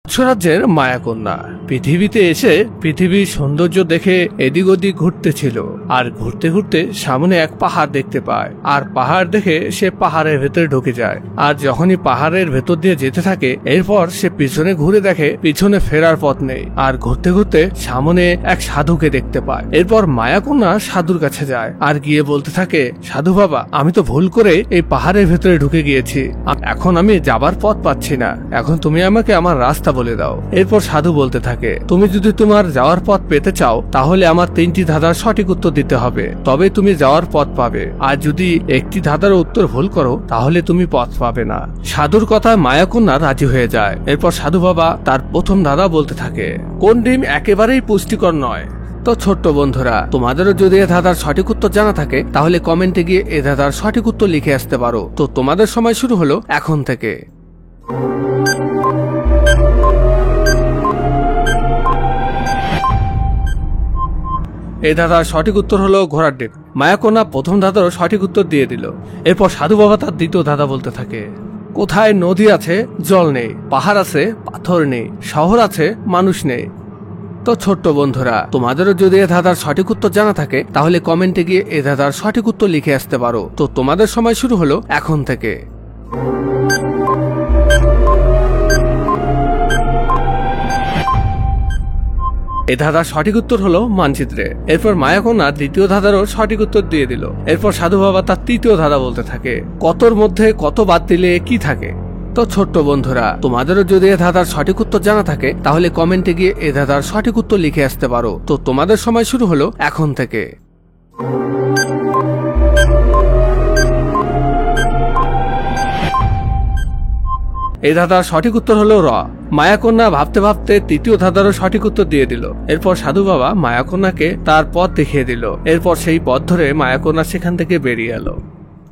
মৎস্যরাজ্যের মায়াকন্যা পৃথিবীতে এসে পৃথিবীর সৌন্দর্য দেখে এদিক ওদিক ঘুরতেছিল। আর ঘুরতে ঘুরতে সামনে এক পাহাড় দেখতে পায়। আর পাহাড় দেখে সে পাহাড়ের ভেতরে ঢুকে যায়। আর যখনই পাহাড়ের ভেতর দিয়ে যেতে থাকে, এরপর সে পিছনে ঘুরে দেখে পিছনে ফেরার পথ নেই। আর ঘুরতে ঘুরতে সামনে এক সাধুকে দেখতে পায়। এরপর মায়াকন্যা সাধুর কাছে যায় আর গিয়ে বলতে থাকে, সাধু বাবা, আমি তো ভুল করে এই পাহাড়ের ভেতরে ঢুকে গিয়েছি। এখন আমি যাবার পথ পাচ্ছি না। এখন তুমি আমাকে আমার রাস্তা বলে দাও। এরপর সাধু বলতে থাকে, তুমি যদি তোমার যাওয়ার পথ পেতে চাও তাহলে আমার 3টি ধাঁধার সঠিক উত্তর দিতে হবে, তবে তুমি যাওয়ার পথ পাবে। আর যদি একটি ধাঁধার উত্তর ভুল করো তাহলে তুমি পথ পাবে না। সাধুর কথায় মায়াকন্যা রাজি হয়ে যায়। এরপর সাধু বাবা তার প্রথম ধাঁধা বলতে থাকে, কোন ডিম একেবারেই পুষ্টিকর নয়? তো ছোট্ট বন্ধুরা, তোমাদেরও যদি এ ধাঁধার সঠিক উত্তর জানা থাকে তাহলে কমেন্টে গিয়ে এ ধাঁধার সঠিক উত্তর লিখে আসতে পারো। তো তোমাদের সময় শুরু হলো এখন থেকে। এই ধাঁধার সঠিক উত্তর হলো ঘোড়ার ডিম। মায়াকন্যা প্রথম ধাঁধারও সঠিক উত্তর দিয়ে দিল। এরপর সাধু বাবা তার দ্বিতীয় ধাঁধা বলতে থাকে, কোথায় নদী আছে জল নেই, পাহাড় আছে পাথর নেই, শহর আছে মানুষ নেই? তো ছোট্ট বন্ধুরা, তোমাদেরও যদি এ ধাঁধার সঠিক উত্তর জানা থাকে তাহলে কমেন্টে গিয়ে এ ধাঁধার সঠিক উত্তর লিখে আসতে পারো। তো তোমাদের সময় শুরু হলো এখন থেকে। এই ধাঁধার সঠিক উত্তর হলো মানচিত্রে। এরপর মায়াকন্যা দ্বিতীয় ধাঁধারও সঠিক উত্তর দিয়ে দিল। এরপর সাধু বাবা তার তৃতীয় ধাঁধা বলতে থাকে, কতর মধ্যে কত বাদ দিলে কি থাকে? তো ছোট্ট বন্ধুরা, তোমাদেরও যদি এ ধাঁধার সঠিক উত্তর জানা থাকে তাহলে কমেন্টে গিয়ে এ ধাঁধার সঠিক উত্তর লিখে আসতে পারো। তো তোমাদের সময় শুরু হলো এখন থেকে। এই ধাঁধার সঠিক উত্তর হলো র। মায়াকন্যা ভাবতে ভাবতে তৃতীয় ধাঁধারও সঠিক উত্তর দিয়ে দিল। এরপর সাধু বাবা মায়াকন্যাকে তার পথ দেখিয়ে দিল। এরপর সেই পথ ধরে মায়াকন্যা সেখান থেকে বেরিয়ে এলো।